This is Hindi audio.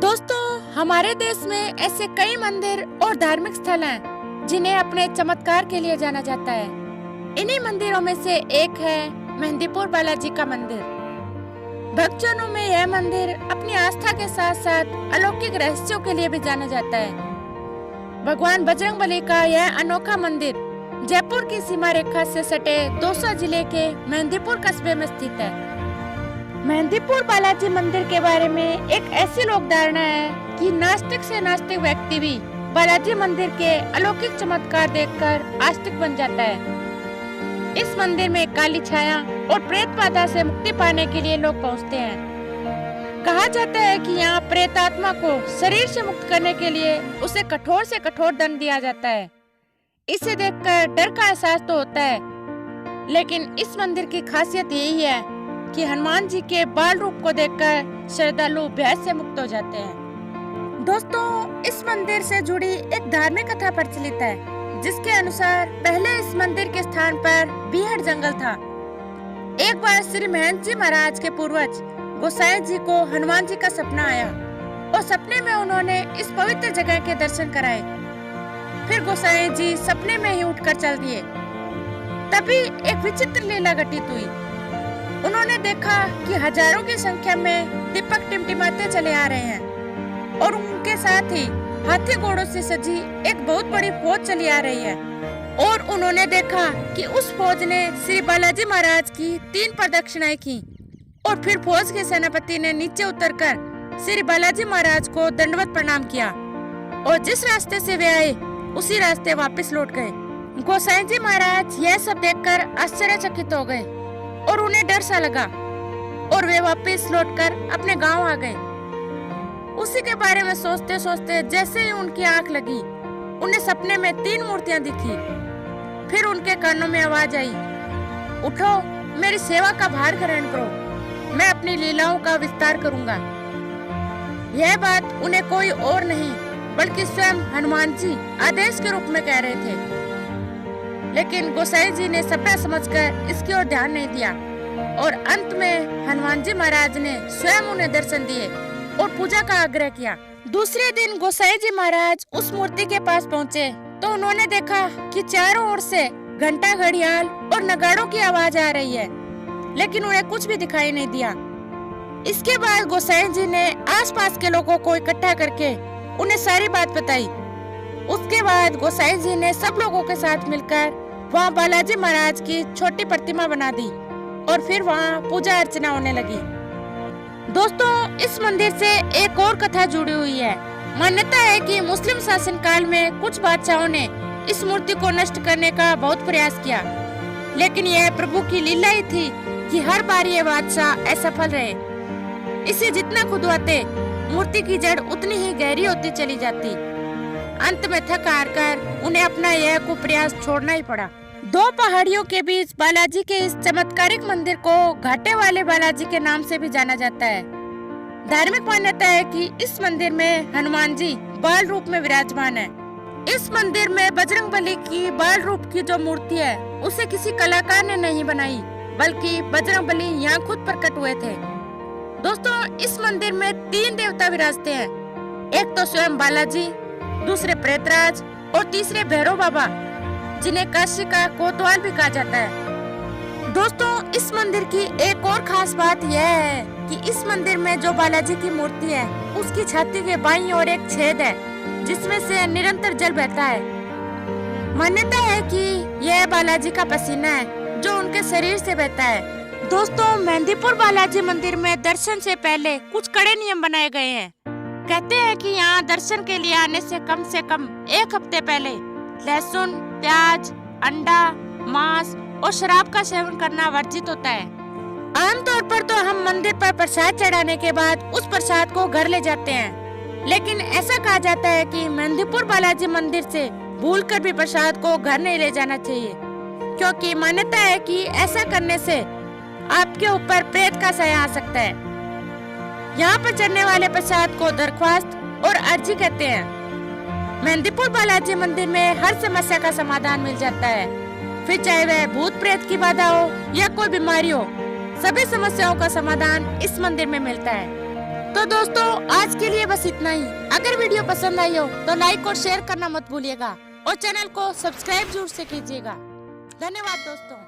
दोस्तों, हमारे देश में ऐसे कई मंदिर और धार्मिक स्थल हैं जिन्हें अपने चमत्कार के लिए जाना जाता है। इन्हीं मंदिरों में से एक है मेहंदीपुर बालाजी का मंदिर। भक्तजनों में यह मंदिर अपनी आस्था के साथ साथ अलौकिक रहस्यों के लिए भी जाना जाता है। भगवान बजरंगबली का यह अनोखा मंदिर जयपुर की सीमा रेखा से सटे दौसा जिले के मेहंदीपुर कस्बे में स्थित है। मेहंदीपुर बालाजी मंदिर के बारे में एक ऐसी लोक धारणा है कि नास्तिक से नास्तिक व्यक्ति भी बालाजी मंदिर के अलौकिक चमत्कार देखकर आस्तिक बन जाता है। इस मंदिर में काली छाया और प्रेत बाधा से मुक्ति पाने के लिए लोग पहुंचते हैं। कहा जाता है कि यहाँ प्रेत आत्मा को शरीर से मुक्त करने के लिए उसे कठोर से कठोर दंड दिया जाता है। इसे देखकर डर का एहसास तो होता है, लेकिन इस मंदिर की खासियत यही है कि हनुमान जी के बाल रूप को देखकर श्रद्धालु भय से मुक्त हो जाते हैं। दोस्तों, इस मंदिर से जुड़ी एक धार्मिक कथा प्रचलित है, जिसके अनुसार पहले इस मंदिर के स्थान पर बीहड़ जंगल था। एक बार श्री महंत जी महाराज के पूर्वज गोसाई जी को हनुमान जी का सपना आया और सपने में उन्होंने इस पवित्र जगह के दर्शन कराए। फिर गोसाई जी सपने में ही उठकर चल दिए। तभी एक विचित्र लीला घटित हुई। उन्होंने देखा कि हजारों की संख्या में दीपक टिमटिमाते चले आ रहे हैं और उनके साथ ही हाथी घोड़ों से सजी एक बहुत बड़ी फौज चली आ रही है। और उन्होंने देखा कि उस फौज ने श्री बालाजी महाराज की 3 प्रदक्षिणाएं की और फिर फौज के सेनापति ने नीचे उतरकर श्री बालाजी महाराज को दंडवत प्रणाम किया और जिस रास्ते से वे आए उसी रास्ते वापस लौट गए। गोसाई जी महाराज यह सब देखकर आश्चर्यचकित हो गए और उन्हें डर सा लगा और वे वापस लौटकर अपने गांव आ गए। उसी के बारे में सोचते सोचते जैसे ही उनकी आंख लगी, उन्हें सपने में 3 मूर्तियां दिखी। फिर उनके कानों में आवाज आई, उठो, मेरी सेवा का भार ग्रहण करो, मैं अपनी लीलाओं का विस्तार करूंगा। यह बात उन्हें कोई और नहीं बल्कि स्वयं हनुमान जी आदेश के रूप में कह रहे थे। लेकिन गोसाई जी ने सपना समझकर इसकी ओर ध्यान नहीं दिया और अंत में हनुमान जी महाराज ने स्वयं उन्हें दर्शन दिए और पूजा का आग्रह किया। दूसरे दिन गोसाई जी महाराज उस मूर्ति के पास पहुँचे तो उन्होंने देखा कि चारों ओर से घंटा, घड़ियाल और नगाड़ों की आवाज आ रही है, लेकिन उन्हें कुछ भी दिखाई नहीं दिया। इसके बाद गोसाई जी ने आसपास के लोगों को इकट्ठा करके उन्हें सारी बात बताई। उसके बाद गोसाई जी ने सब लोगों के साथ मिलकर वहाँ बालाजी महाराज की छोटी प्रतिमा बना दी और फिर वहाँ पूजा अर्चना होने लगी। दोस्तों, इस मंदिर से एक और कथा जुड़ी हुई है। मान्यता है कि मुस्लिम शासन काल में कुछ बादशाहों ने इस मूर्ति को नष्ट करने का बहुत प्रयास किया, लेकिन यह प्रभु की लीला ही थी कि हर बार ये बादशाह असफल रहे। इसे जितना खुदवाते मूर्ति की जड़ उतनी ही गहरी होती चली जाती। अंत में थक हार कर उन्हें अपना यह कुप्रयास छोड़ना ही पड़ा। 2 पहाड़ियों के बीच बालाजी के इस चमत्कारिक मंदिर को घाटे वाले बालाजी के नाम से भी जाना जाता है। धार्मिक मान्यता है कि इस मंदिर में हनुमान जी बाल रूप में विराजमान है। इस मंदिर में बजरंगबली की बाल रूप की जो मूर्ति है उसे किसी कलाकार ने नहीं बनाई, बल्कि बजरंगबली यहाँ खुद प्रकट हुए थे। दोस्तों, इस मंदिर में 3 देवता विराजते हैं। एक तो स्वयं बालाजी, दूसरे प्रेतराज और तीसरे भैरव बाबा, जिन्हें काशी का कोतवाल भी कहा जाता है। दोस्तों, इस मंदिर की एक और खास बात यह है कि इस मंदिर में जो बालाजी की मूर्ति है उसकी छाती के बाईं ओर एक छेद है, जिसमें से निरंतर जल बहता है। मान्यता है कि यह बालाजी का पसीना है जो उनके शरीर से बहता है। दोस्तों, मेहंदीपुर बालाजी मंदिर में दर्शन से पहले कुछ कड़े नियम बनाए गए हैं। कहते हैं कि यहाँ दर्शन के लिए आने से कम 1 हफ्ते पहले लहसुन, प्याज, अंडा, मांस और शराब का सेवन करना वर्जित होता है। आमतौर पर तो हम मंदिर पर प्रसाद चढ़ाने के बाद उस प्रसाद को घर ले जाते हैं, लेकिन ऐसा कहा जाता है कि मेहंदीपुर बालाजी मंदिर से भूलकर भी प्रसाद को घर नहीं ले जाना चाहिए, क्योंकि मान्यता है कि ऐसा करने से आपके ऊपर प्रेत का साया आ सकता है। यहाँ पर चढ़ने वाले प्रसाद को दरख्वास्त और अर्जी कहते हैं। मेहंदीपुर बालाजी मंदिर में हर समस्या का समाधान मिल जाता है, फिर चाहे वह भूत प्रेत की बाधा हो या कोई बीमारी हो, सभी समस्याओं का समाधान इस मंदिर में मिलता है। तो दोस्तों आज के लिए बस इतना ही। अगर वीडियो पसंद आई हो तो लाइक और शेयर करना मत भूलिएगा और चैनल को सब्सक्राइब जरूर से कीजिएगा। धन्यवाद दोस्तों।